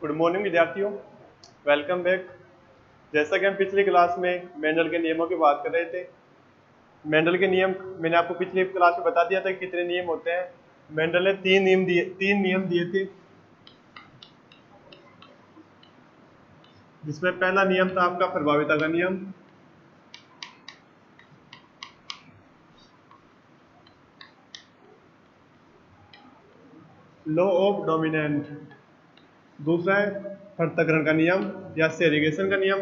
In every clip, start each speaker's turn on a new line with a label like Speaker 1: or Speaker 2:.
Speaker 1: Good morning विद्यार्थियों, welcome back. जैसा कि हम पिछली क्लास में मेंडल के नियमों की बात कर रहे थे। मेंडल के नियम मैंने आपको पिछली क्लास में बता दिया था कि कितने नियम होते हैं। मेंडल ने तीन नियम दिए थे, जिसमें पहला नियम था आपका प्रभाविता का नियम, लॉ ऑफ डोमिनेंट। दूसरा है पृथक्करण का नियम या सेग्रीगेशन का नियम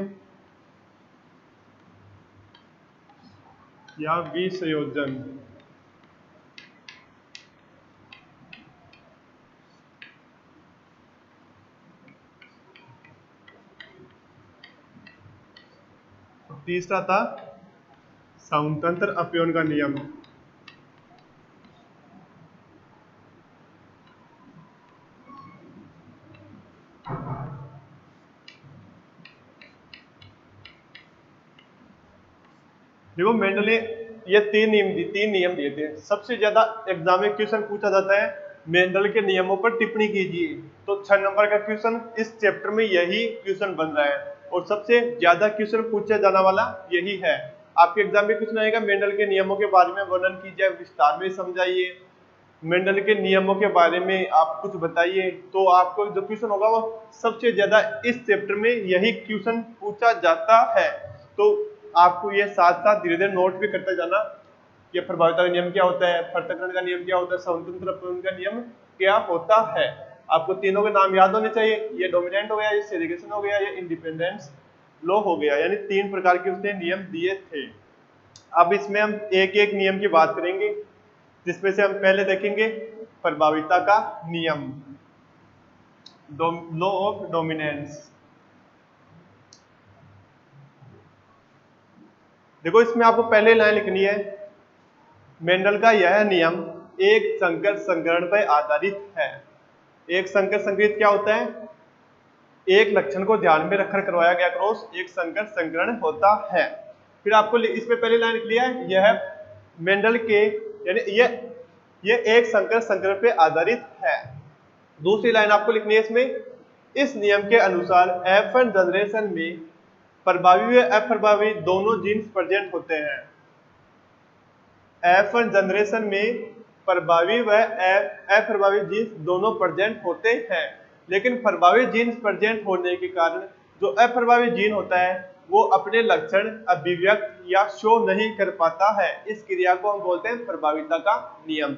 Speaker 1: या विसंयोजन। तीसरा था स्वतंत्र अपव्यय का नियम। देखो, मेंडल ने ये तीन नियम दिए थे। सबसे ज्यादा एग्जाम में क्वेश्चन पूछा जाता है मेंडल के नियमों पर टिप्पणी कीजिए, तो 6 नंबर का क्वेश्चन इस चैप्टर में यही क्वेश्चन बन रहा है और सबसे ज्यादा क्वेश्चन पूछा जाने वाला यही है। आपके एग्जाम में क्वेश्चन आएगा मेंडल के नियमों के बारे में वर्णन कीजिए, विस्तार में समझाइए, मेंडल के नियमों के बारे में आप कुछ बताइए। तो आपको जो क्वेश्चन होगा वो सबसे ज्यादा इस चैप्टर में यही क्वेश्चन पूछा जाता है। तो आपको ये साथ साथ धीरे धीरे नोट भी करते जाना। ये प्रभाविता का नियम क्या होता है, पृथक्करण का नियम क्या होता है, स्वतंत्र अपव्यय का नियम क्या होता है। आपको तीनों के नाम याद होने चाहिए। ये डोमिनेंट हो गया, ये सेग्रीगेशन हो गया, ये इंडिपेंडेंस लॉ हो गया। यानी 3 प्रकार के उसने नियम दिए थे। अब इसमें हम एक एक नियम की बात करेंगे, जिसमें से हम पहले देखेंगे प्रभाविता का नियम, लॉ ऑफ डोमिनेंस। देखो, इसमें आपको पहले लाइन लिखनी है, मेंडल का यह नियम एक संकर संकरण पर आधारित है। एक संकर संकरित क्या होता है? एक लक्षण को ध्यान में रखकर करवाया गया क्रॉस एक संकर संकरण होता है। फिर आपको इसमें पहले लाइन लिखनी है, यह मेंडल के यानी ये एक संकर संकरण पे आधारित है। दूसरी लाइन आपको लिखनी है इसमें, इस नियम के अनुसार F1 जनरेशन में प्रभावी व अप्रभावी दोनों जीन्स प्रेजेंट होते हैं। F1 जनरेशन में प्रभावी व अप्रभावी जीन्स दोनों प्रेजेंट होते हैं, लेकिन प्रभावी जीन्स प्रेजेंट होने के कारण जो अप्रभावी जीन होता है वो अपने लक्षण अभिव्यक्त या शो नहीं कर पाता है। इस क्रिया को हम बोलते हैं प्रभाविता का नियम।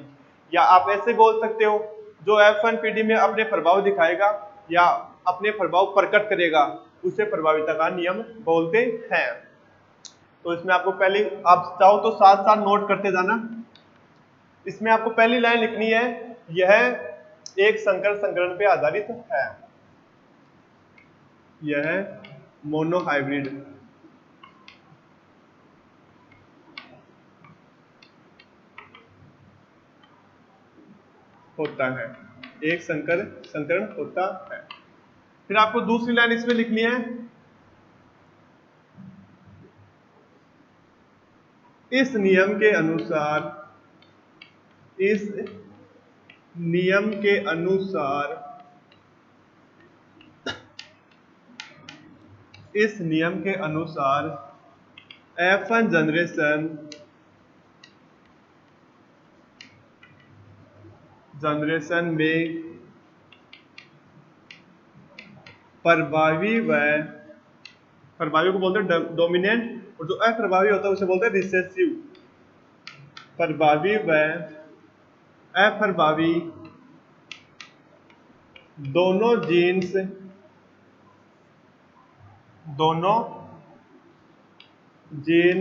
Speaker 1: या आप ऐसे बोल सकते हो, जो F1 पीढ़ी में अपने प्रभाव दिखाएगा या अपने प्रभाव प्रकट करेगा उसे प्रभाविता का नियम बोलते हैं। तो इसमें आपको पहले, आप चाहो तो साथ साथ नोट करते जाना। इसमें आपको पहली लाइन लिखनी है, यह एक संकर संकरण पे आधारित है, यह मोनोहाइब्रिड होता है, एक संकर संकरण होता है। फिर आपको दूसरी लाइन इसमें लिखनी है, इस नियम के अनुसार, इस नियम के अनुसार, इस नियम के अनुसार F1 जनरेशन में प्रभावी को बोलते हैं डोमिनेंट, और जो अप्रभावी होता है उसे बोलते हैं रिसेसिव। प्रभावी व अप्रभावी दोनों जीन्स जीन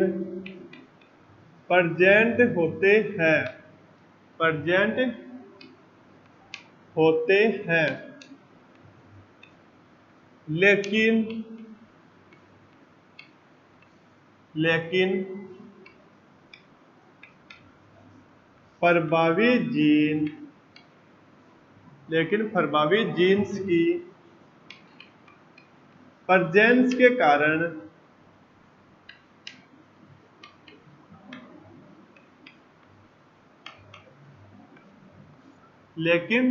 Speaker 1: प्रेजेंट होते हैं, लेकिन प्रभावी जीन्स की प्रेजेंस के कारण लेकिन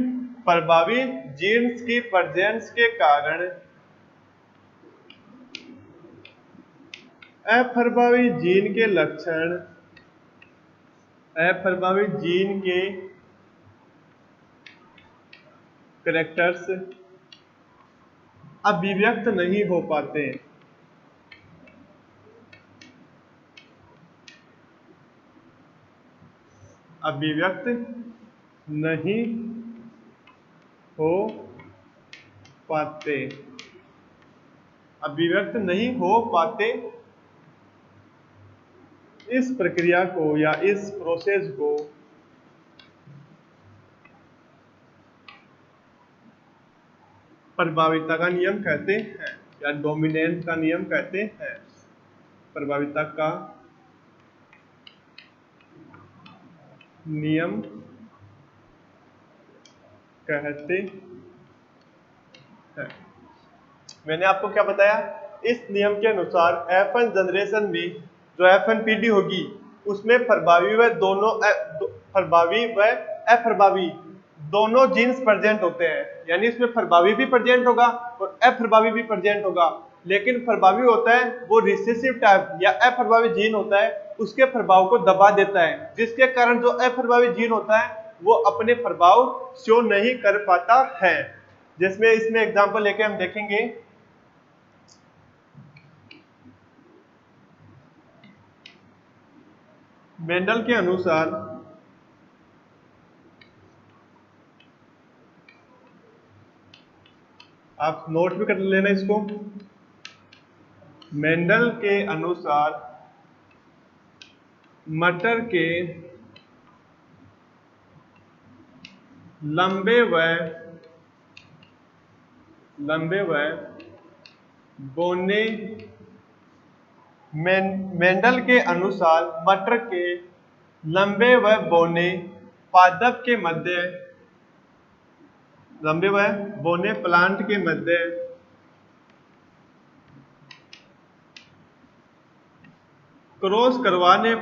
Speaker 1: प्रभावी जीन्स की प्रेजेंस के कारण अप्रभावी जीन के लक्षण अप्रभावी जीन के कैरेक्टर्स अभिव्यक्त नहीं हो पाते। अभिव्यक्त नहीं हो पाते। अभिव्यक्त नहीं हो पाते। इस प्रक्रिया को या इस प्रोसेस को प्रभाविता का नियम कहते हैं या डोमिनेंस का नियम कहते हैं। प्रभाविता का नियम कहते हैं। मैंने आपको क्या बताया, इस नियम के अनुसार F1 जनरेशन में जो F1 पीढ़ी होगी उसमें प्रभावी व प्रभावी व अप्रभावी दोनों जीन्स प्रेजेंट होते हैं। यानी इसमें प्रभावी भी प्रेजेंट होगा और अप्रभावी भी प्रेजेंट होगा। लेकिन प्रभावी होता है वो रिसेसिव टाइप या अप्रभावी जीन होता है, उसके प्रभाव को दबा देता है, जिसके कारण जो अप्रभावी जीन होता है वो अपने प्रभाव शो नहीं कर पाता है। जिसमें इसमें एग्जांपल लेके हम देखेंगे। मेंडल के अनुसार आप नोट भी कर लेना इसको। मेंडल के अनुसार मटर के लंबे व बोने मेंडल के अनुसार मटर के लंबे व बोने पादप के मध्य लंबे व बोने प्लांट के मध्य क्रॉस करवाने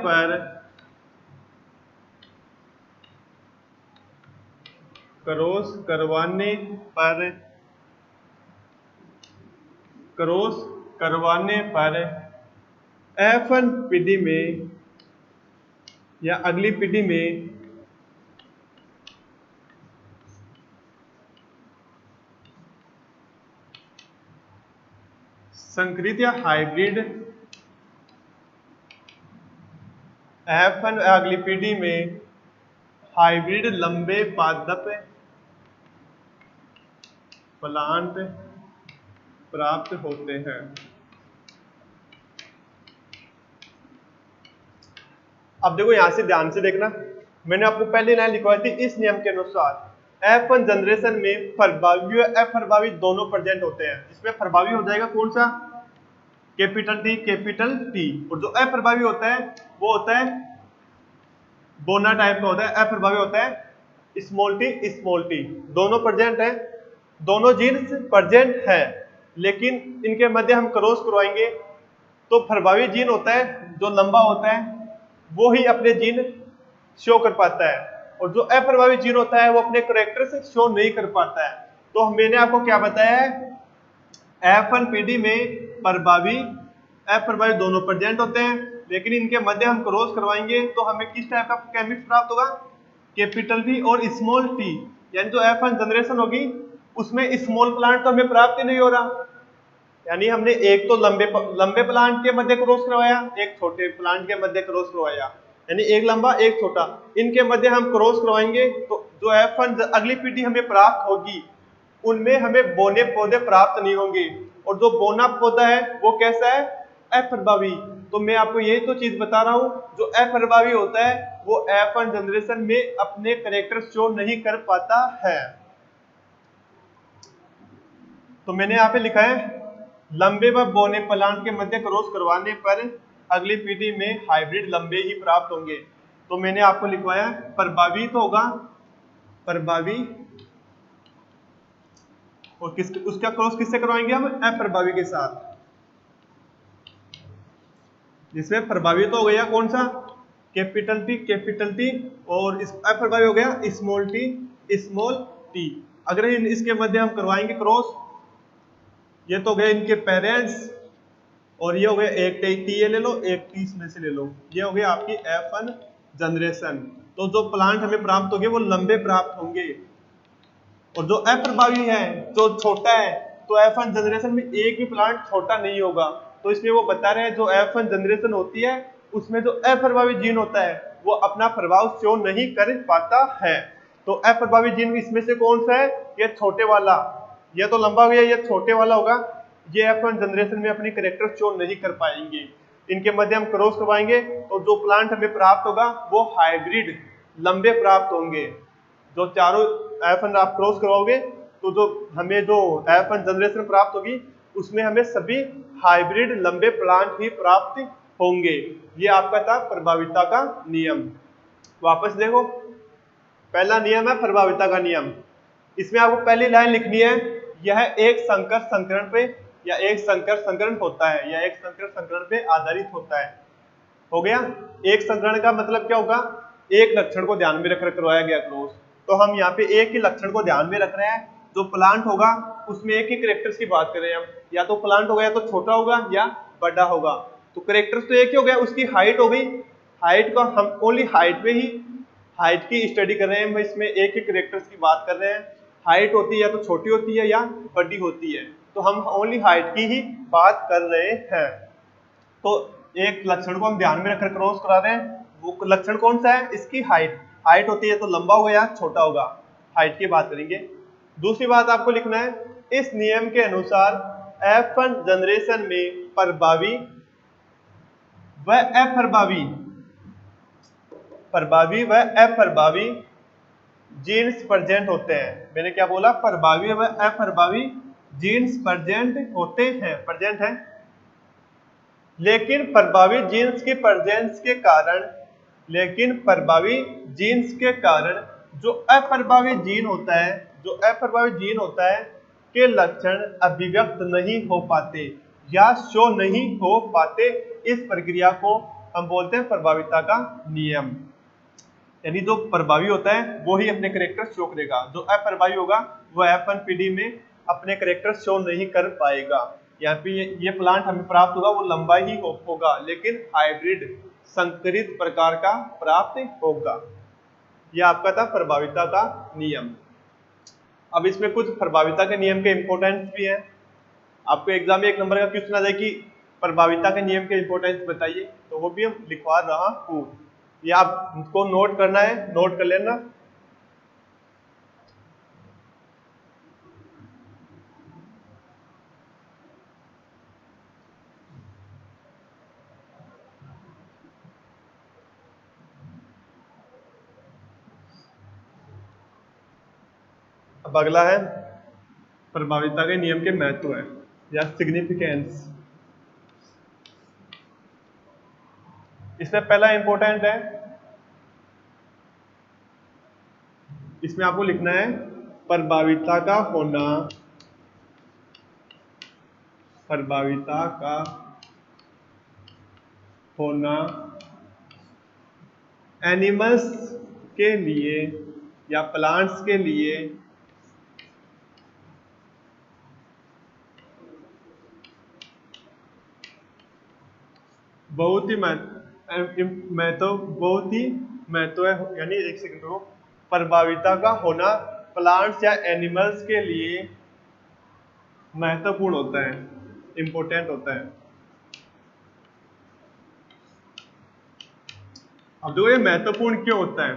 Speaker 1: पर F1 पीढ़ी में या अगली पीढ़ी में संकरित या हाइब्रिड F1 अगली पीढ़ी में हाइब्रिड लंबे पादप प्लांट प्राप्त होते हैं। अब देखो यहां से ध्यान से देखना, मैंने आपको पहले लाइन लिखवाई थी। इस नियम के अनुसार F1 जनरेशन में प्रभावी और अप्रभावी दोनों प्रेजेंट होते हैं। इसमें प्रभावी हो जाएगा कौन सा, कैपिटल टी, और जो अप्रभावी होता है वो होता है बोना टाइप का होता है। अप्रभावी होता है स्मॉल टी। दोनों प्रेजेंट है, दोनों जीन्स प्रेजेंट है, लेकिन इनके मध्य हम क्रॉस करवाएंगे तो प्रभावी जीन होता है जो लंबा होता है वो ही अपने जीन शो कर पाता है, और जो अप्रभावी जीन होता है वो अपने कैरेक्टर से शो नहीं कर पाता है। तो मैंने आपको क्या बताया है, F1 पीढ़ी में प्रभावी अप्रभावी दोनों प्रेजेंट होते हैं, लेकिन इनके मध्य हम क्रॉस करवाएंगे तो हमें किस टाइप का केमिक्स प्राप्त होगा, कैपिटल टी और स्मॉल टी। यानी जो F1 जनरेशन होगी उसमें स्मॉल प्लांट तो हमें प्राप्त ही नहीं हो रहा। यानी हमने एक तो लंबे प्लांट के मध्य क्रॉस करवाया, एक छोटे प्लांट के मध्य क्रॉस करवाया, यानी एक लंबा एक छोटा, इनके मध्य हम क्रॉस करवाएंगे तो जो F1 अगली पीढ़ी हमें प्राप्त होगी उनमें हमें बोने पौधे प्राप्त नहीं होंगे, और जो बोना पौधा है वो कैसा है, अप्रभावी। तो मैं आपको यही तो चीज बता रहा हूं, जो अप्रभावी होता है वो F1 जनरेशन में अपने कैरेक्टर शो नहीं कर पाता है। तो मैंने यहाँ पे लिखा है लंबे व बोने प्लांट के मध्य क्रॉस करवाने पर अगली पीढ़ी में हाइब्रिड लंबे ही प्राप्त होंगे। तो मैंने आपको लिखवाया प्रभावी तो होगा प्रभावी, और उसका क्रॉस किससे करवाएंगे हम, अप्रभावी के साथ। जिसमें प्रभावी तो हो गया कौन सा, कैपिटल टी, और अप्रभावी हो गया स्मॉल टी। अगर इसके मध्य हम करवाएंगे क्रॉस, ये तो गए इनके पेरेंट्स, और ये हो गया एक टी ये ले लो, एक टी इसमें से ले लो, ये हो गया आपकी F1 जनरेशन। तो जो प्लांट हमें प्राप्त होंगे वो लंबे प्राप्त होंगे, और जो अप्रभावी है जो छोटा है, तो F1 जनरेशन में एक भी प्लांट छोटा नहीं होगा। तो इसमें वो बता रहे हैं जो F1 जनरेशन होती है उसमें जो अप्रभावी जीन होता है वो अपना प्रभाव शो नहीं कर पाता है। तो अप्रभावी जीन इसमें से कौन सा है? ये छोटे वाला, ये तो लंबा हो गया, ये छोटे वाला होगा। ये F1 जनरेशन में अपनी कैरेक्टर शो नहीं कर पाएंगे। इनके मध्य हम क्रॉस करवाएंगे तो जो प्लांट हमें प्राप्त होगा वो हाइब्रिड लंबे प्राप्त होंगे। जो चारों F1 आप क्रॉस करवाओगे तो जो हमें जो F1 जनरेशन प्राप्त होगी उसमें हमें सभी हाइब्रिड लंबे प्लांट ही प्राप्त होंगे। ये आपका था प्रभाविता का नियम। वापस देखो, पहला नियम है प्रभाविता का नियम। इसमें आपको पहली लाइन लिखनी है, यह एक संकर संकरण पे या एक संकर संकरण होता है, या एक संकर संकरण पे आधारित होता है। हो गया। एक संकरण का मतलब क्या होगा? एक लक्षण को ध्यान में रख करवाया गया क्रॉस। तो हम यहाँ पे एक ही लक्षण को ध्यान में रख रहे हैं। जो प्लांट होगा उसमें एक ही कैरेक्टर्स की बात कर रहे हैं हम, या तो प्लांट होगा या तो छोटा होगा या बड़ा होगा। तो कैरेक्टर्स तो एक ही हो गया, उसकी हाइट हो गई। हाइट का हम ओनली हाइट पे ही हाइट की स्टडी कर रहे हैं, इसमें एक ही कैरेक्टर्स की बात कर रहे हैं। हाइट होती है या तो छोटी होती है या बड़ी होती है, तो हम ओनली हाइट की ही बात कर रहे हैं। तो एक लक्षण को हम ध्यान में रखकर क्रॉस करा रहे हैं। वो लक्षण कौन सा है? इसकी हाइट। हाइट होती है तो लंबा होगा या छोटा होगा, हाइट की बात करेंगे। दूसरी बात आपको लिखना है, इस नियम के अनुसार F1 जनरेशन में प्रभावी व अप्रभावी व अप्रभावी जीन्स प्रेजेंट होते हैं। मैंने क्या बोला? प्रभावी व अप्रभावी जीन्स प्रेजेंट होते हैं, प्रेजेंट है। लेकिन प्रभावी जीन्स की प्रेजेंस के कारण जो अप्रभावी जीन होता है के लक्षण अभिव्यक्त नहीं हो पाते या शो नहीं हो पाते। इस प्रक्रिया को हम बोलते हैं प्रभाविता का नियम। यानी जो प्रभावी होता है वो ही अपने कैरेक्टर शो करेगा, जो अप्रभावी होगा वो F1 पीढ़ी में अपने कैरेक्टर शो नहीं कर पाएगा। यहाँ पे ये प्लांट हमें प्राप्त होगा वो लंबा ही होगा, लेकिन हाइब्रिड संकरित प्रकार का प्राप्त होगा। यह आपका था प्रभाविता का नियम। अब इसमें कुछ प्रभाविता के नियम के इंपॉर्टेंस भी है। आपको एग्जाम में 1 नंबर का क्वेश्चन आ जाए कि प्रभाविता के नियम के इंपॉर्टेंस बताइए, तो वो भी हम लिखवा रहा हूँ। ये आपको नोट करना है, नोट कर लेना। अब अगला है प्रभाविता के नियम के महत्व है या सिग्निफिकेंस। इसमें पहला इंपॉर्टेंट है, इसमें आपको लिखना है प्रभाविता का होना एनिमल्स के लिए या प्लांट्स के लिए बहुत ही महत्व है। यानी एक सेकंड को, प्रभाविता का होना प्लांट्स या एनिमल्स के लिए महत्वपूर्ण होता है, इंपॉर्टेंट होता है। अब देखो ये महत्वपूर्ण क्यों होता है?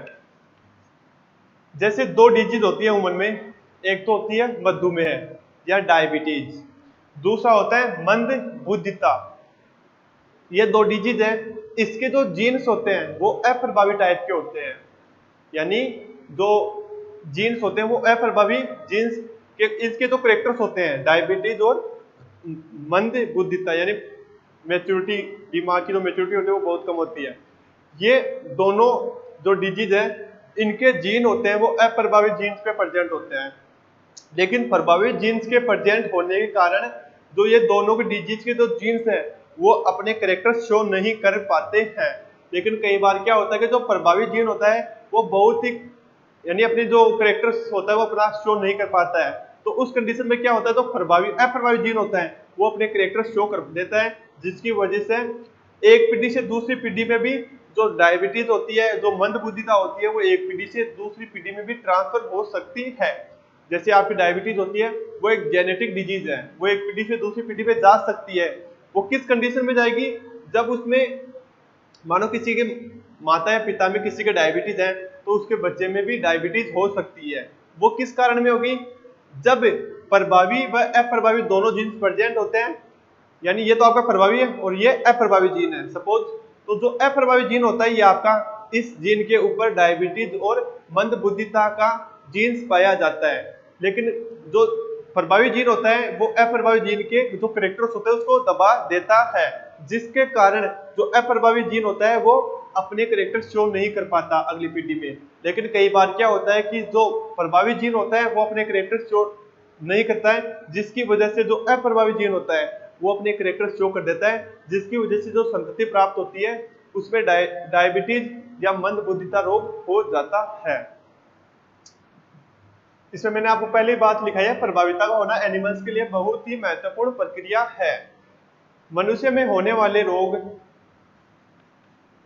Speaker 1: जैसे 2 डिजीज होती है उम्र में, एक तो होती है मधुमेह या डायबिटीज, दूसरा होता है मंद बुद्धिता। ये 2 डिजीज है, इसके जो जीन्स होते हैं वो अप्रभावी टाइप के होते हैं। यानी जो जीन्स होते हैं वो अप्रभावी जीन्स के, इसके जो कैरेक्टर्स होते हैं डायबिटीज और मंद बुद्धिता, यानी मैच्योरिटी, दिमाग की जो मैच्योरिटी होती है वो बहुत कम होती है। ये दोनों जो डिजीज है इनके जीन होते हैं वो अप्रभावी जीन्स पे प्रेजेंट होते हैं। लेकिन प्रभावी जीन्स के प्रेजेंट होने के कारण जो ये दोनों के डिजीज के जो जीन्स हैं वो अपने कैरेक्टर शो नहीं कर पाते हैं। लेकिन कई बार क्या होता है कि जो प्रभावी जीन होता है वो बहुत ही यानी अपने जो करेक्टर्स होता है वो अपना शो नहीं कर पाता है, तो उस कंडीशन में क्या होता है, तो अप्रभावी जीन होता है वो अपने करेक्टर शो कर देता है, जिसकी वजह से एक पीढ़ी से दूसरी पीढ़ी में भी जो डायबिटीज होती है, जो मंदबुद्धिता होती है, वो एक पीढ़ी से दूसरी पीढ़ी में भी ट्रांसफर हो सकती है। जैसे आपकी डायबिटीज होती है, वो एक जेनेटिक डिजीज है, वो एक पीढ़ी से दूसरी पीढ़ी में जा सकती है। वो किस कंडीशन में जाएगी, जब उसमें मानो किसी के माता या पिता में किसी के डायबिटीज है, तो उसके बच्चे में भी डायबिटीज हो सकती है। वो किस कारण में होगी, जब प्रभावी व अप्रभावी दोनों जीन्स प्रेजेंट होते हैं, यानी ये तो आपका प्रभावी है और ये अप्रभावी जीन है सपोज, तो जो अप्रभावी जीन होता है ये आपका इस जीन के ऊपर डायबिटीज और मंदबुद्धिता का जीन्स पाया जाता है। लेकिन जो प्रभावी जीन होता है वो अप्रभावी जीन के जो करेक्टर्स होते हैं उसको दबा देता है, जिसके कारण जो अप्रभावी जीन होता है वो अपने करेक्टर शो नहीं कर पाता अगली पीढ़ी में। लेकिन कई बार क्या होता है कि जो प्रभावी जीन होता है वो अपने करेक्टर शो नहीं करता है, जिसकी वजह से जो अप्रभावी जीन होता है वो अपने करेक्टर शो कर देता है, जिसकी वजह से जो संतति प्राप्त होती है उसमें डायबिटीज या मंदबुद्धिता रोग हो जाता है। इसमें मैंने आपको पहले ही बात लिखाई है, प्रभाविता का होना एनिमल्स के लिए बहुत ही महत्वपूर्ण प्रक्रिया है। मनुष्य में होने वाले रोग,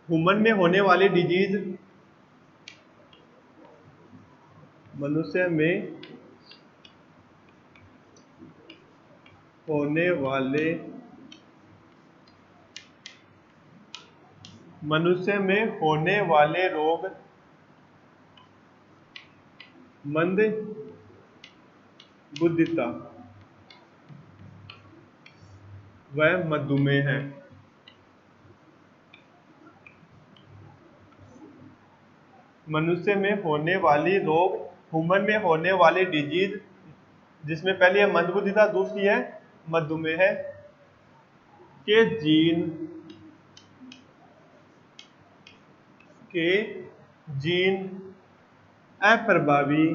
Speaker 1: ह्यूमन में होने वाली डिजीज, मनुष्य में होने वाले रोग मंद बुद्धिता व मधुमेह है। मनुष्य में होने वाली रोग, ह्यूमन में होने वाली डिजीज, जिसमें पहली है मंदबुद्धिता, दूसरी है मधुमेह के जीन अप्रभावी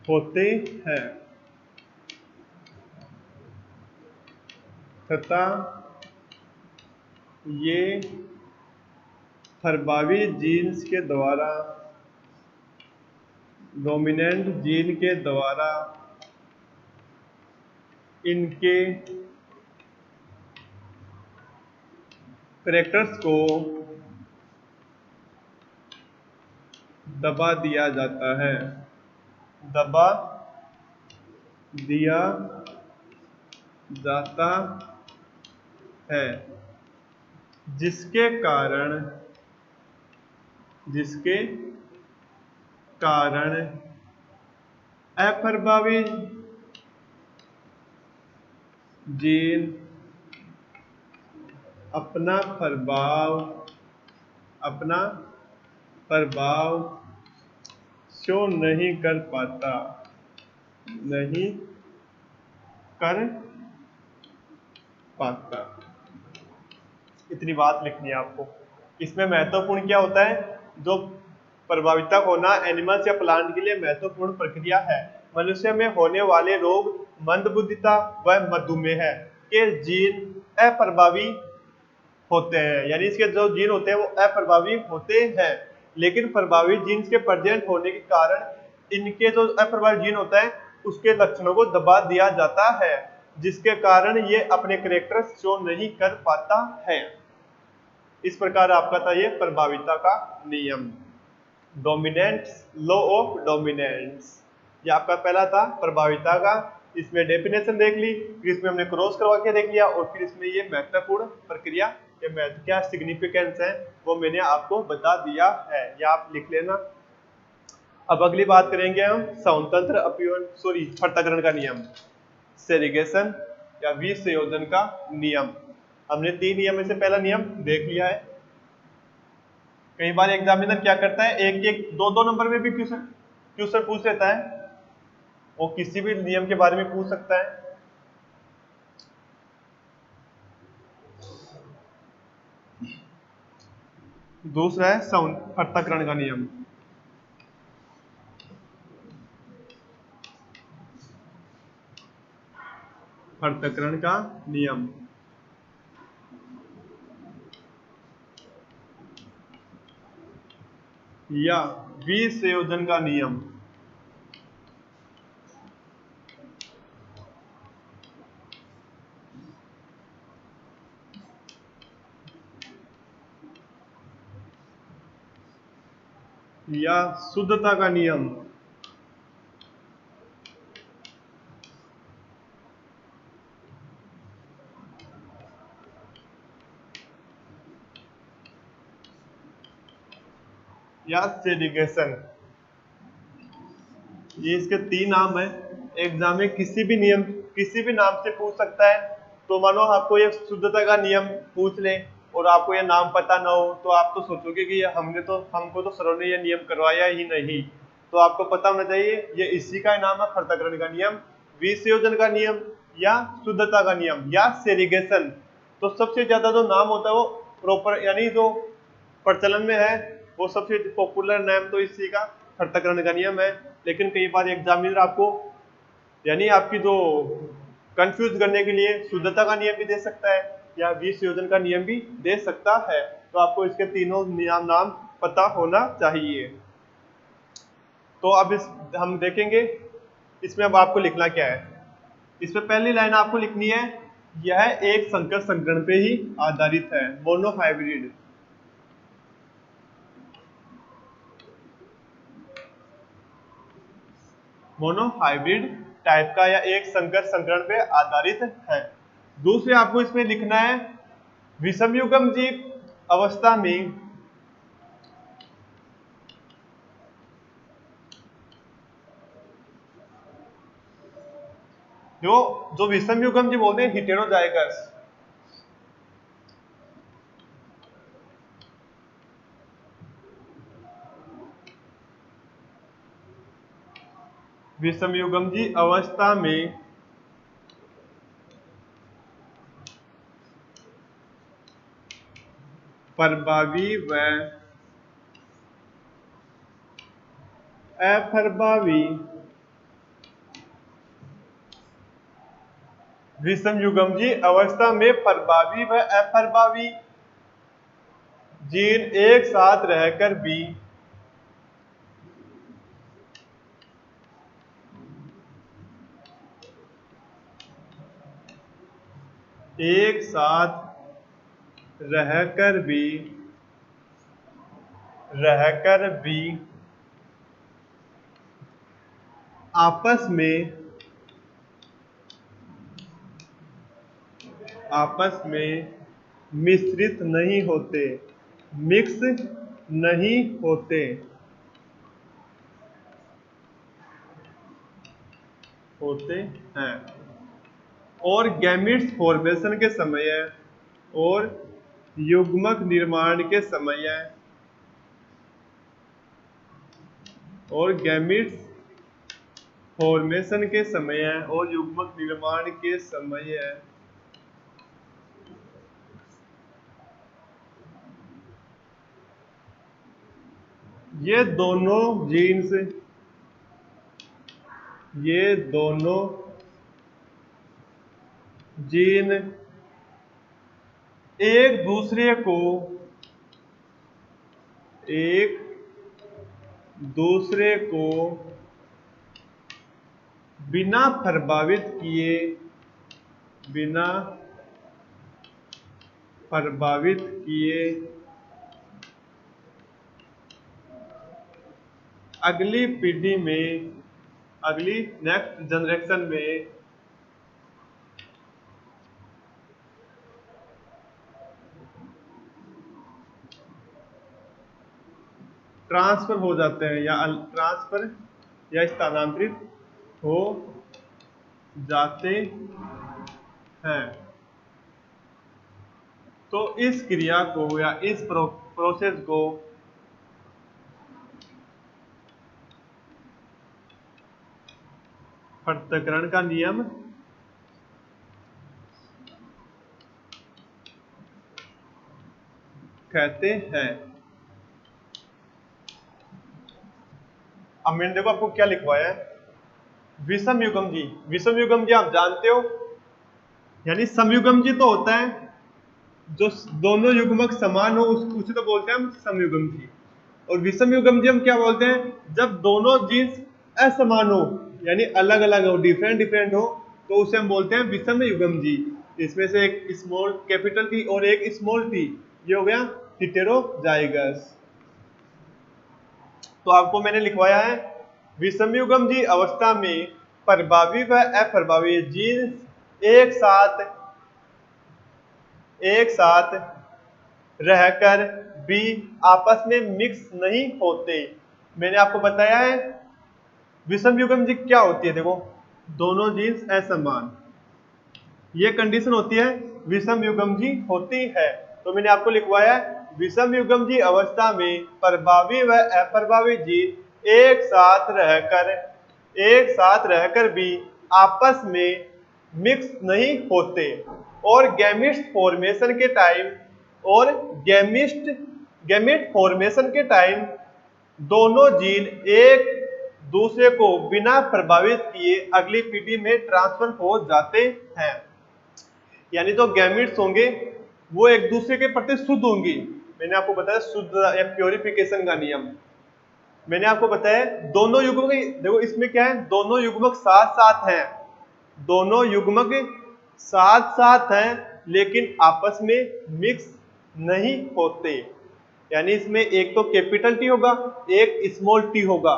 Speaker 1: होते हैं तथा ये प्रभावी जीन्स के द्वारा, डोमिनेंट जीन के द्वारा इनके करेक्टर्स को दबा दिया जाता है, दबा दिया जाता है, जिसके कारण अप्रभावी जीन अपना प्रभाव शो नहीं कर पाता। इतनी बात लिखनी है आपको। इसमें महत्वपूर्ण क्या होता है, जो प्रभाविता होना एनिमल्स या प्लांट के लिए महत्वपूर्ण प्रक्रिया है। मनुष्य में होने वाले रोग मंदबुद्धिता व मधुमेह के जीन अप्रभावी होते हैं, यानी इसके जो जीन होते हैं वो अप्रभावी होते हैं, लेकिन प्रभावी जीन्स के प्रेजेंट होने के कारण इनके जो अप्रभावी जीन होता है उसके लक्षणों को दबा दिया जाता है, जिसके कारण ये अपने करेक्टर शो नहीं कर पाता है। इस प्रकार आपका था ये प्रभाविता का नियम, डोमिनेंस, लॉ ऑफ डोमिनेंस। ये आपका पहला था प्रभाविता का, इसमें डेफिनेशन देख ली, फिर इसमें हमने क्रॉस करवा के देख लिया, और फिर इसमें ये महत्वपूर्ण प्रक्रिया के महत्व क्या सिग्निफिकेंस है वो मैंने आपको बता दिया है, या आप लिख लेना। अब अगली बात करेंगे हम स्वतंत्र पृथक्करण का नियम, सेरीगेशन या विसंयोजन का नियम। हमने 3 नियम में से पहला नियम देख लिया है। कई बार एग्जामिनर क्या करता है, एक दो नंबर में भी क्वेश्चन पूछ लेता है, वो किसी भी नियम के बारे में पूछ सकता है। दूसरा है पृथक्करण का नियम। पृथक्करण का नियम या विसंयोजन का नियम। या शुद्धता का नियम। या सेग्रीगेशन। ये इसके तीन नाम है। एग्जाम में किसी भी नियम, किसी भी नाम से पूछ सकता है। तो मानो आपको ये शुद्धता का नियम पूछ ले और आपको ये नाम पता ना हो, तो आप तो सोचोगे कि ये हमको तो सरों ने ये नियम करवाया ही नहीं। तो आपको पता होना चाहिए ये इसी का नाम है, पृथक्करण का नियम, विसंयोजन का नियम, या शुद्धता का नियम, या सेग्रीगेशन। तो सबसे ज्यादा जो नाम होता है वो प्रॉपर, यानी जो प्रचलन में है, वो सबसे पॉपुलर नाम तो इसी का पृथक्करण का नियम है। लेकिन कई बार एग्जामिनर आपको, यानी आपकी जो कंफ्यूज करने के लिए, शुद्धता का नियम भी दे सकता है या विसंयोजन का नियम भी दे सकता है। तो आपको इसके तीनों नाम पता होना चाहिए। तो अब हम देखेंगे इसमें अब आपको लिखना क्या है। इसमें पहली लाइन आपको लिखनी है, यह एक संकर संकरण पे ही आधारित है, मोनोहाइब्रिड। मोनोहाइब्रिड टाइप का या एक संकर संकरण पे आधारित है। दूसरे आपको इसमें लिखना है, विषमयुग्म जीव अवस्था में जो विषमयुग्म जीव बोलते हैं हेटेरोजाइगस। विषमयुग्म जी अवस्था में प्रभावी व अप्रभावी विषमयुग्म जी अवस्था में प्रभावी व अप्रभावी जीन एक साथ रहकर भी एक साथ रहकर भी आपस में मिश्रित नहीं होते, मिक्स नहीं होते हैं। और गैमीट्स फॉर्मेशन के समय और युग्मक निर्माण के समय और गैमीट्स फॉर्मेशन के समय और युग्मक निर्माण के समय ये दोनों जीन एक दूसरे को बिना प्रभावित किए अगली पीढ़ी में, अगली नेक्स्ट जनरेशन में ट्रांसफर हो जाते हैं या स्थानांतरित हो जाते हैं। तो इस क्रिया को या इस प्रोसेस को पृथक्करण का नियम कहते हैं। अब मैंने देखो आपको क्या लिखवाया है, विषमयुग्म जी। विषमयुग्म जी आप जानते हो, यानी समयुग्म जी तो होता है जो दोनों युग्मक समान हो, उसे तो बोलते हैं हम समयुग्म जी। और विषम युग्म जी हम क्या बोलते हैं, जब दोनों जीन्स असमान हो, यानी अलग अलग हो, डिफरेंट डिफरेंट हो, तो उसे हम बोलते हैं विषम युग्म जी। इसमें से एक स्मॉल कैपिटल टी और एक स्मॉल टी, ये हो गया हेटेरोजाइगस। तो आपको मैंने लिखवाया है विषम युग्म जी अवस्था में प्रभावी व अप्रभावी जीन्स एक साथ रहकर भी आपस में मिक्स नहीं होते। मैंने आपको बताया है विषम युग्म जी क्या होती है। देखो, दोनों जीन्स असमान, ये कंडीशन होती है विषम युग्म जी होती है। तो मैंने आपको लिखवाया विषम युग्म जी अवस्था में प्रभावी व अप्रभावी जीन एक साथ रहकर भी आपस में मिक्स नहीं होते और गैमिट फॉर्मेशन के टाइम दोनों जीन एक दूसरे को बिना प्रभावित किए अगली पीढ़ी में ट्रांसफर हो जाते हैं। यानी जो गैमिट्स होंगे वो एक दूसरे के प्रति शुद्ध होंगी। मैंने आपको बताया शुद्ध या प्योरिफिकेशन का नियम। मैंने आपको बताया दोनों युग्मक, देखो इसमें क्या है, दोनों युग्मक साथ साथ हैं, दोनों युग्मक साथ साथ हैं लेकिन आपस में मिक्स नहीं होते। यानी इसमें एक तो कैपिटल टी होगा, एक स्मॉल टी होगा।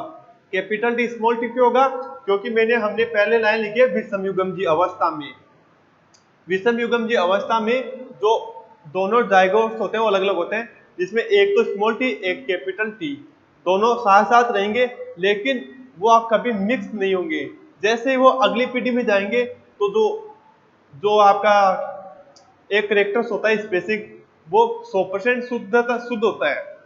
Speaker 1: कैपिटल टी स्मॉल टी क्यों होगा, क्योंकि हमने पहले लाइन लिखी है विषम युग्म जी अवस्था में। विषम युग्म जी अवस्था में जो दोनों जाइगोट्स होते हैं वो अलग अलग होते हैं, जिसमें एक तो स्मॉल टी एक कैपिटल टी, दोनों साथ साथ रहेंगे लेकिन वो आप कभी मिक्स नहीं होंगे। जैसे ही वो अगली पीढ़ी में जाएंगे तो जो जो आपका एक करेक्टर्स होता है स्पेसिफिक, वो 100% शुद्ध होता है,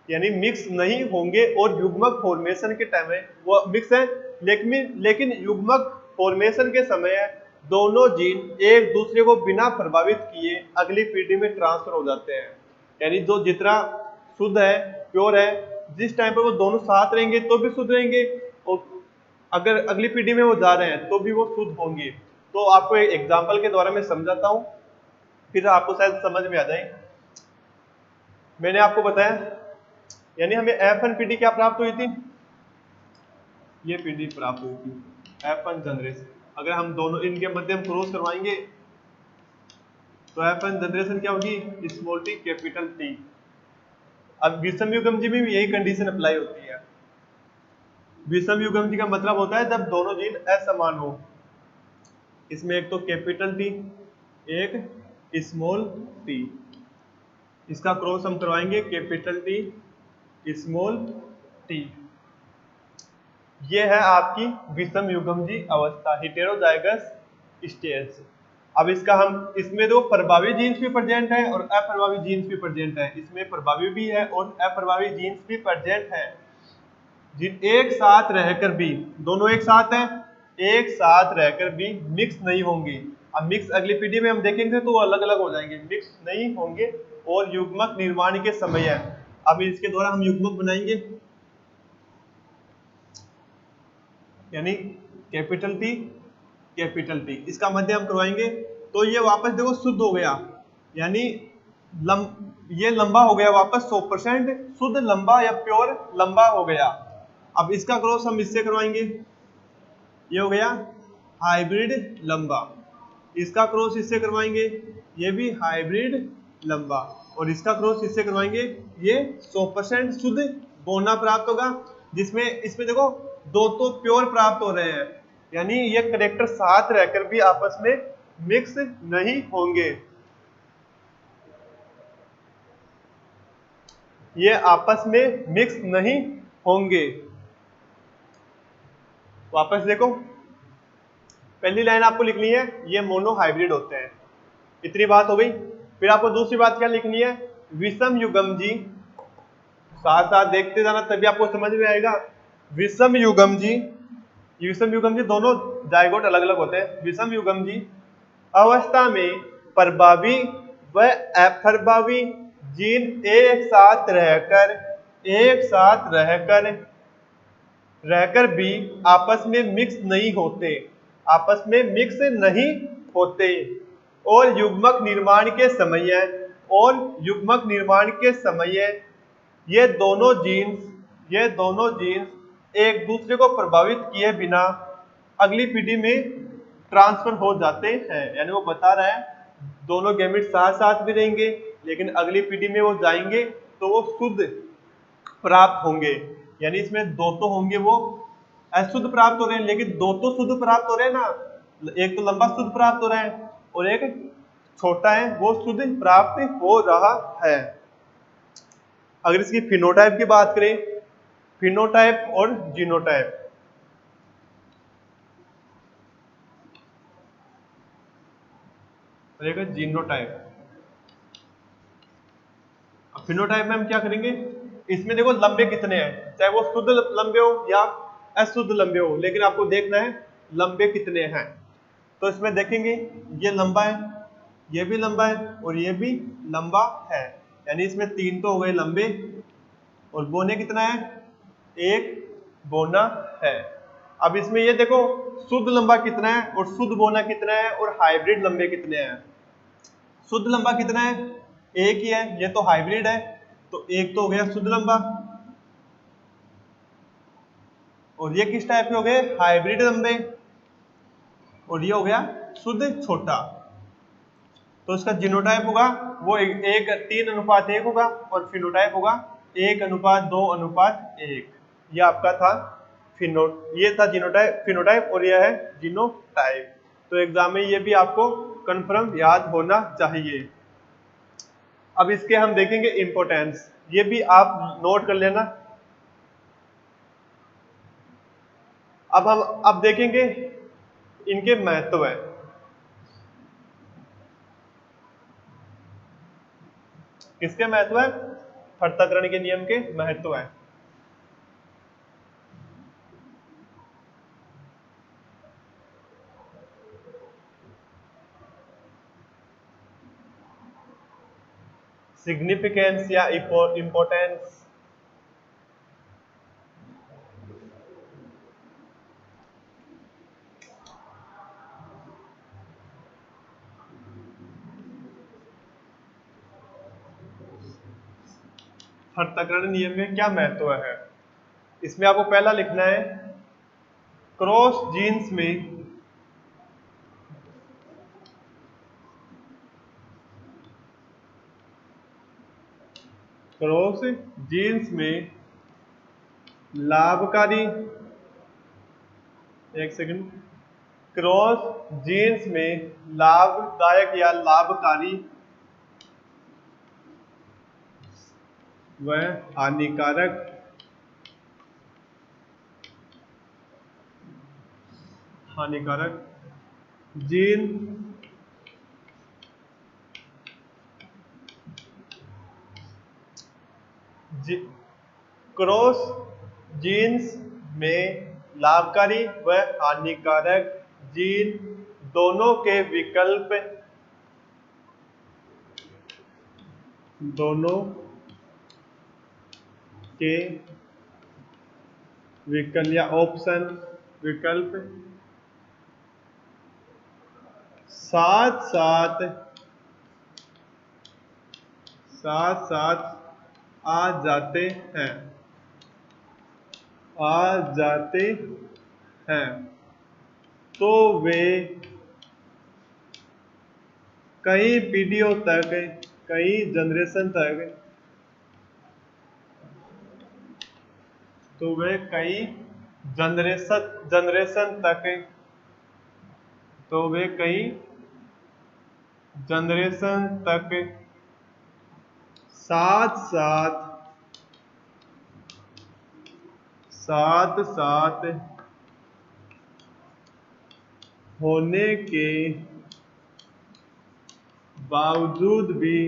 Speaker 1: यानी मिक्स नहीं होंगे। और युग्मक फॉर्मेशन के टाइम में वो मिक्स है, लेकिन युग्मक फॉर्मेशन के समय दोनों जीन एक दूसरे को बिना प्रभावित किए अगली पीढ़ी में ट्रांसफर हो जाते हैं। यानी जो जितना शुद्ध है, प्योर है, जिस टाइम पर वो दोनों साथ रहेंगे तो भी शुद्ध रहेंगे, और अगर अगली पीढ़ी में वो जा रहे हैं तो भी वो शुद्ध होंगे। तो आपको एक एग्जाम्पल के द्वारा मैं समझाता हूँ, फिर आपको शायद समझ में आ जाए। मैंने आपको बताया, यानी हमें F1 पीढ़ी क्या प्राप्त हुई थी, ये पीढ़ी प्राप्त हुई थी F1 जनरेशन। अगर हम दोनों इनके मध्य क्रॉस करवाएंगे तो F1 जनरेशन क्या होगी, स्मॉल टी कैपिटल टी। अब विषम युग्म जी में भी यही कंडीशन अप्लाई होती है। विषम युग्म जी का मतलब होता है जब दोनों जीन असमान हो। इसमें एक तो कैपिटल टी एक स्मॉल टी, इसका क्रॉस हम करवाएंगे कैपिटल टी स्मॉल टी। ये है आपकी विषम युग्म जी अवस्था, हेटेरोजाइगस स्टेज। अब इसमें दो प्रभावी जीन्स भी प्रेजेंट है और अप्रभावी जीन्स भी प्रेजेंट है। इसमें प्रभावी भी है और अप्रभावी जीन्स भी प्रेजेंट है, जिन एक साथ रहकर भी, दोनों एक साथ हैं, एक साथ रहकर भी मिक्स नहीं होंगे। अब मिक्स अगली पीढ़ी में हम देखेंगे तो अलग अलग हो जाएंगे, मिक्स नहीं होंगे। और युग्मक निर्माण के समय है, अब इसके द्वारा हम युग्मक बनाएंगे, यानी कैपिटल टी इसका मध्य हम करवाएंगे तो ये वापस देखो शुद्ध हो गया, यानी ये लंबा हो गया वापस 100% शुद्ध लंबा या प्योर लंबा हो गया। अब इसका क्रॉस हम इससे करवाएंगे, ये हो गया हाइब्रिड लंबा। इसका क्रॉस इससे करवाएंगे, ये भी हाइब्रिड लंबा। और इसका क्रॉस इससे करवाएंगे, ये 100% शुद्ध बोना प्राप्त होगा, जिसमें इसमें देखो दो तो प्योर प्राप्त हो रहे हैं, यानी ये करेक्टर साथ रहकर भी आपस में मिक्स नहीं होंगे, ये आपस में मिक्स नहीं होंगे। वापस देखो, पहली लाइन आपको लिखनी है ये मोनो हाइब्रिड होते हैं, इतनी बात हो गई। फिर आपको दूसरी बात क्या लिखनी है, विषम युग्म जी, साथ साथ देखते जाना तभी आपको समझ में आएगा। विषम युग्म जी दोनों जायगोट अलग अलग होते हैं। विषम युग्म जी अवस्था में प्रभावी व अप्रभावी जीन रहकर भी आपस में मिक्स नहीं होते और युग्मक निर्माण के समय ये दोनों जीन्स एक दूसरे को प्रभावित किए बिना अगली पीढ़ी में ट्रांसफर हो जाते हैं। यानी वो बता रहा है दोनों गैमेट साथ साथ भी रहेंगे, लेकिन अगली पीढ़ी में वो जाएंगे तो वो शुद्ध प्राप्त होंगे। यानी इसमें दो तो होंगे वो अशुद्ध प्राप्त हो रहे हैं, लेकिन दो तो शुद्ध प्राप्त हो रहे हैं ना। एक तो लंबा शुद्ध प्राप्त हो रहा है और एक छोटा है वो शुद्ध प्राप्त हो रहा है। अगर इसकी फिनोटाइप की बात करें, फिनोटाइप और जीनोटाइप, जीनोटाइप। फिनोटाइप में हम क्या करेंगे, इसमें देखो लंबे कितने हैं, चाहे वो शुद्ध लंबे हो या अशुद्ध लंबे हो, लेकिन आपको देखना है लंबे कितने हैं। तो इसमें देखेंगे ये लंबा है, ये भी लंबा है और ये भी लंबा है। यानी इसमें तीन तो हो गए लंबे, और बोने कितना है, एक बोना है। अब इसमें ये देखो शुद्ध लंबा कितना है और शुद्ध बोना कितना है और हाइब्रिड लंबे कितने हैं। शुद्ध लंबा कितना है, एक ही है, ये तो हाइब्रिड है, तो एक तो हो गया शुद्ध लंबा, और ये किस टाइप के हो गए, हाइब्रिड लंबे, और ये हो गया शुद्ध छोटा। तो इसका जीनोटाइप होगा वो एक 3:1 होगा, और फिनोटाइप होगा 1:2:1। ये आपका था ये था जीनोटाइप, फिनोटाइप, और ये है जीनोटाइप। तो एग्जाम में ये भी आपको कंफर्म याद होना चाहिए। अब इसके हम देखेंगे इंपॉर्टेंस, ये भी आप नोट कर लेना। अब देखेंगे इनके महत्व है। किसके महत्व है, पृथक्करण के नियम के महत्व है। सिग्निफिकेंस या इंपॉर्टेंस, पृथक्करण नियम में क्या महत्व है। इसमें आपको पहला लिखना है, क्रॉस जीन्स में क्रॉस जीन्स में लाभकारी, एक सेकंड, क्रॉस जीन्स में लाभदायक या लाभकारी व हानिकारक जीन क्रॉस जीन्स में लाभकारी व हानिकारक जीन दोनों के विकल्प या ऑप्शन विकल्प साथ साथ आ जाते हैं तो वे कई पीढ़ियों तक, कई जनरेशन तक, तो वे कई जनरेशन तक, तो वे कई जनरेशन तक साथ साथ होने के बावजूद भी,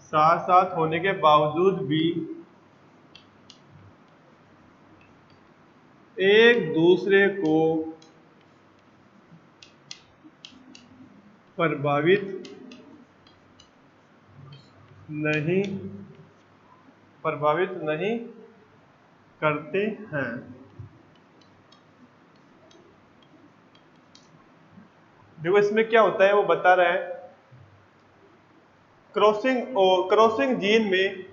Speaker 1: साथ साथ होने के बावजूद भी एक दूसरे को प्रभावित नहीं करते हैं। देखो इसमें क्या होता है, वो बता रहा है क्रॉसिंग जीन में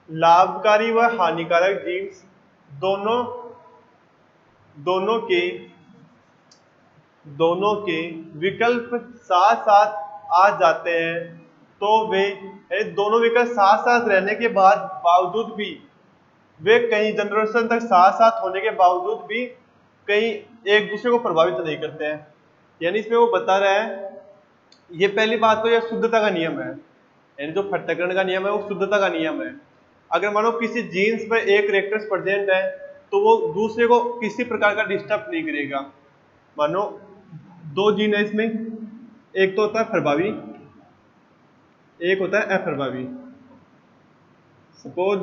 Speaker 1: लाभकारी व हानिकारक जीन्स दोनों दोनों के दोनों के विकल्प साथ साथ आ जाते हैं तो वे दोनों विकल्प साथ साथ रहने के बावजूद भी वे कई जनरेशन तक साथ साथ होने के बावजूद भी कहीं एक दूसरे को प्रभावित नहीं करते हैं। यानी इसमें वो बता रहा है, ये पहली बात तो यह शुद्धता का नियम है, यानी जो पृथक्करण का नियम है वो शुद्धता का नियम है। अगर मानो किसी जीन्स में एक कैरेक्टर्स प्रेजेंट है तो वो दूसरे को किसी प्रकार का डिस्टर्ब नहीं करेगा। मानो दो जीन है इसमें, एक तो होता है प्रभावी, एक होता है अप्रभावी। सपोज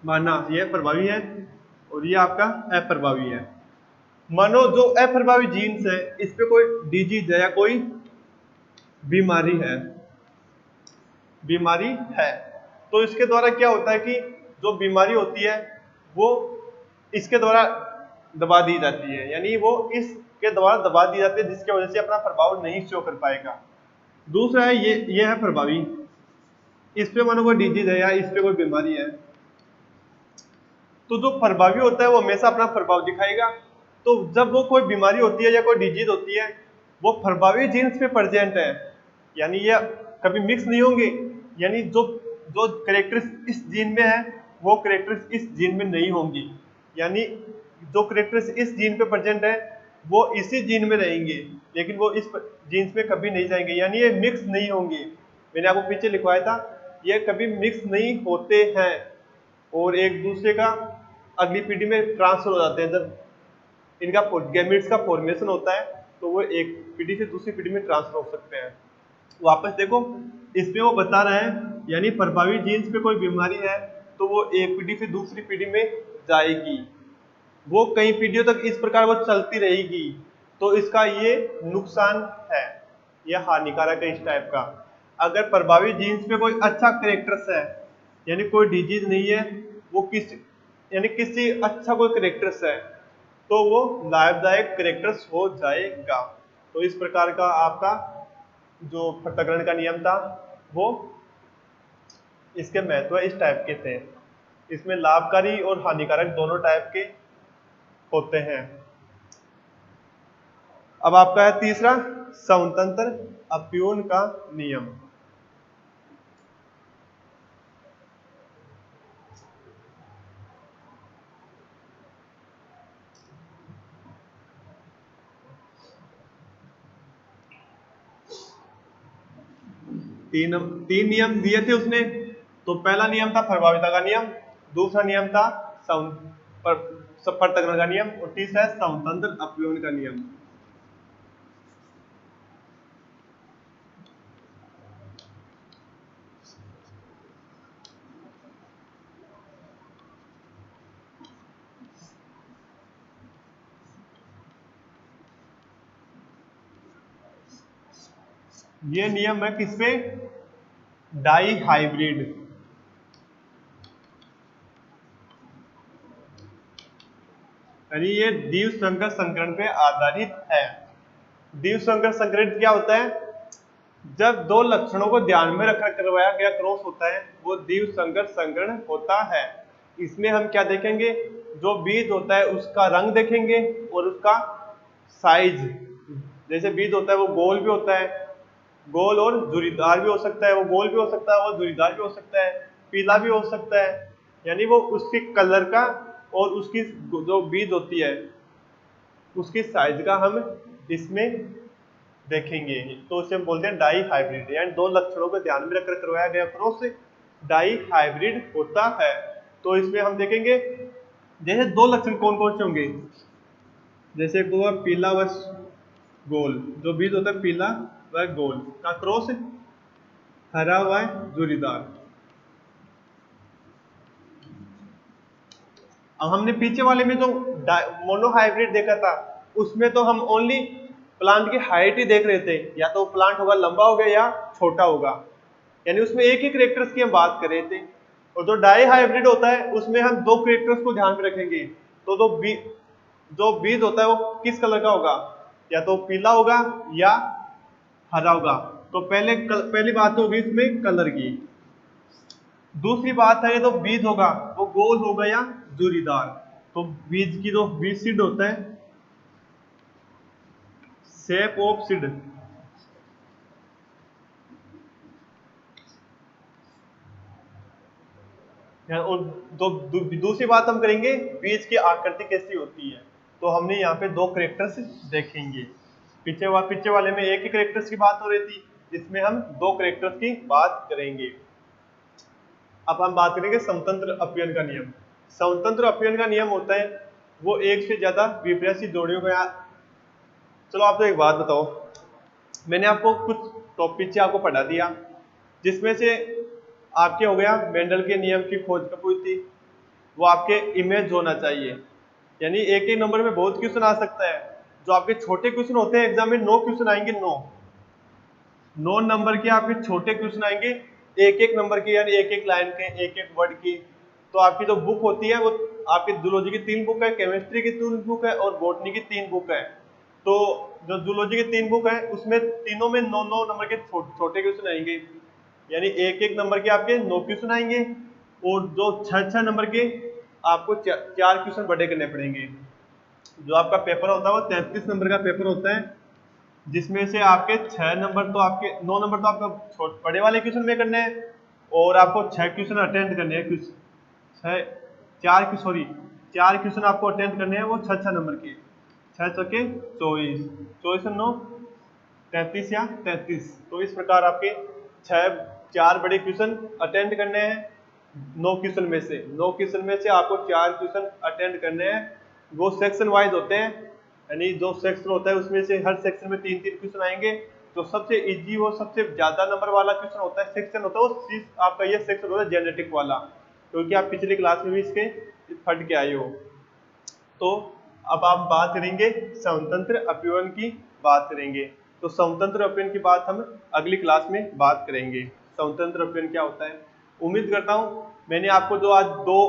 Speaker 1: माना ये प्रभावी है और ये आपका अप्रभावी है। मानो जो अप्रभावी जीन्स है इस पे कोई डिजीज है या कोई बीमारी है तो इसके द्वारा क्या होता है कि जो बीमारी होती है वो इसके द्वारा दबा दी जाती है, यानी वो इसके द्वारा दबा दी जाती है जिसकी वजह से अपना प्रभाव नहीं शो कर पाएगा। दूसरा है ये है प्रभावी, इस पे मानो कोई डिजीज है या इस पे कोई बीमारी है तो जो प्रभावी होता है वो हमेशा अपना प्रभाव दिखाएगा। तो जब वो कोई बीमारी होती है या कोई डिजीज होती है वो प्रभावी जीन्स पे प्रेजेंट है, यानी ये कभी मिक्स नहीं होंगे, यानी जो जो कैरेक्टर्स इस जीन में है वो कैरेक्टर्स इस जीन में नहीं होंगी, यानी जो कैरेक्टर्स इस जीन पे प्रेजेंट है वो इसी जीन में रहेंगे लेकिन वो इस जीन्स में कभी नहीं जाएंगे, यानी ये मिक्स नहीं होंगे। मैंने आपको पीछे लिखवाया था ये कभी मिक्स नहीं होते हैं और एक दूसरे का अगली पीढ़ी में ट्रांसफर हो जाते हैं। जब इनका गैमेट्स का फॉर्मेशन होता है तो वो एक पीढ़ी से दूसरी पीढ़ी में ट्रांसफर हो सकते हैं। वापस देखो इसमें वो बता रहे हैं, यानी प्रभावी जीन्स पे कोई बीमारी है तो वो एक पीढ़ी से दूसरी पीढ़ी में जाएगी, वो कई पीढ़ियों तक इस प्रकार वो चलती रहेगी, तो इसका ये नुकसान है, यह हानिकारक है इस टाइप का। अगर प्रभावी जीन्स पे कोई अच्छा कैरेक्टर्स है यानी कोई डिजीज नहीं है, वो किसी अच्छा कोई कैरेक्टर्स है तो वो लाभदायक कैरेक्टर्स हो जाएगा। तो इस प्रकार का आपका जो पृथक्करण का नियम था वो इसके महत्व इस टाइप के थे। इसमें लाभकारी और हानिकारक दोनों टाइप के होते हैं। अब आपका है तीसरा स्वतंत्र अप्यून का नियम। तीन नियम दिए थे उसने, तो पहला नियम था प्रभाविता का नियम, दूसरा नियम था पृथक्करण का नियम और तीसरा है स्वतंत्र अपव्यय का नियम। ये नियम है किसपे? डाई हाइब्रिड, यानी ये द्विसंकर संकरण पे आधारित है। द्विसंकर संकरण क्या होता है? जब दो लक्षणों को ध्यान में रखकर करवाया गया क्रॉस होता है वो द्विसंकर संकरण होता है। इसमें हम क्या देखेंगे? जो बीज होता है उसका रंग देखेंगे और उसका साइज। जैसे बीज होता है वो गोल भी होता है, गोल और झुर्रीदार भी हो सकता है, वो गोल भी हो सकता है और झुर्रीदार भी हो सकता है, पीला भी हो सकता है, यानी वो उसके कलर का और उसकी जो बीज होती है उसकी साइज का हम इसमें देखेंगे। तो उसे हम बोलते हैं डाई हाइब्रिड, यानी दो लक्षणों को ध्यान में रखकर करवाया गया क्रॉस डाई हाइब्रिड होता है। तो इसमें हम देखेंगे जैसे दो लक्षण कौन कौन से होंगे, जैसे एक हुआ पीला व गोल, जो बीज होता है पीला व गोल का क्रॉस हरा व झुर्रीदार। अब हमने पीछे वाले में जो मोनो हाइब्रिड देखा था उसमें तो हम ओनली प्लांट की हाइट ही देख रहे थे, या तो प्लांट होगा लंबा होगा या छोटा होगा, यानी उसमें एक ही कैरेक्टर्स की हम बात कर रहे थे। और जो डाई हाइब्रिड होता है उसमें हम दो कैरेक्टर्स को ध्यान में रखेंगे। तो जो बीज होता है वो किस कलर का होगा, या तो पीला होगा या हरा होगा। तो पहली बात होगी इसमें कलर की। दूसरी बात है, तो बीज होगा वो गोल होगा या जूरीदार। तो बीज की जो बीज सीड होता है, शेप ऑफ सीड, और दूसरी बात हम करेंगे बीज की आकृति कैसी होती है। तो हमने यहाँ पे दो करेक्टर्स देखेंगे। पीछे वाले में एक ही करेक्टर्स की बात हो रही थी, इसमें हम दो करेक्टर्स की बात करेंगे। अब हम बात करेंगे समतंत्र अपयन का नियम। समतंत्र अपयन का नियम होता है वो एक से ज्यादा विपरीत जोड़ियों का। चलो आप तो एक बात बताओ, मैंने आपको कुछ टॉपिक से आपको पढ़ा दिया, जिसमें से आपके हो गया मेंडल के नियम की खोज कब हुई थी, वो आपके इमेज होना चाहिए। यानी एक एक नंबर में बहुत क्वेश्चन आ सकता है। जो आपके छोटे क्वेश्चन होते हैं एग्जाम में 9 क्वेश्चन आएंगे, 9 नंबर के आपके छोटे क्वेश्चन आएंगे, एक एक नंबर के, यानी एक एक लाइन के, एक एक वर्ड की। तो आपकी जो बुक होती है वो आपकी जूलॉजी की 3 बुक है, केमिस्ट्री की 3 बुक है और बॉटनी की 3 बुक है। तो जो जूलॉजी की 3 बुक है उसमें तीनों में 9 नंबर के छोटे क्वेश्चन आएंगे, यानी एक एक नंबर के आपके 9 क्वेश्चन आएंगे, और जो 6 नंबर के आपको 4 क्वेश्चन बड़े करने पड़ेंगे। जो आपका पेपर होता है वो 33 नंबर का पेपर होता है, जिसमें से आपके 6 नंबर तो आपके 9 नंबर तो आपका बड़े वाले क्वेश्चन में करने हैं, और आपको 6 क्वेश्चन अटेंड करने हैं। छः चार सॉरी 4 क्वेश्चन आपको अटेंड करने हैं, वो 6 नंबर के, 6 × 24, 24 × 9 33 या 33। तो इस प्रकार आपके 4 बड़े क्वेश्चन अटेंड करने हैं। 9 क्वेश्चन में से 9 क्वेश्चन में से आपको 4 क्वेश्चन अटेंड करने हैं। वो सेक्शन वाइज होते हैं, यानी जो सेक्शन होता है उसमें से हर सेक्शन में 3-3 क्वेश्चन आएंगे। तो सबसे इजी और सबसे ज्यादा नंबर वाला क्वेश्चन होता है, सेक्शन होता है वो आपका ये सेक्शन होता है जेनेटिक वाला, क्योंकि आप पिछली क्लास में भी इसके पढ़ के आए हो। तो अब आप बात करेंगे समतंत्र अपयन की बात करेंगे। तो समतंत्र अपयन की बात हम अगली क्लास में बात करेंगे। समतंत्र अपयन क्या होता है। उम्मीद करता हूं मैंने आपको जो आज 2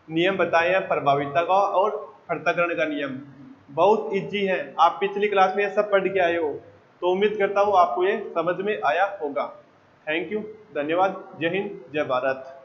Speaker 1: नियम बताए हैं, प्रभाविता का और पृथक्करण का नियम, बहुत इजी है। आप पिछली क्लास में ये सब पढ़ के आए हो, तो उम्मीद करता हूँ आपको ये समझ में आया होगा। थैंक यू, धन्यवाद। जय हिंद, जय भारत।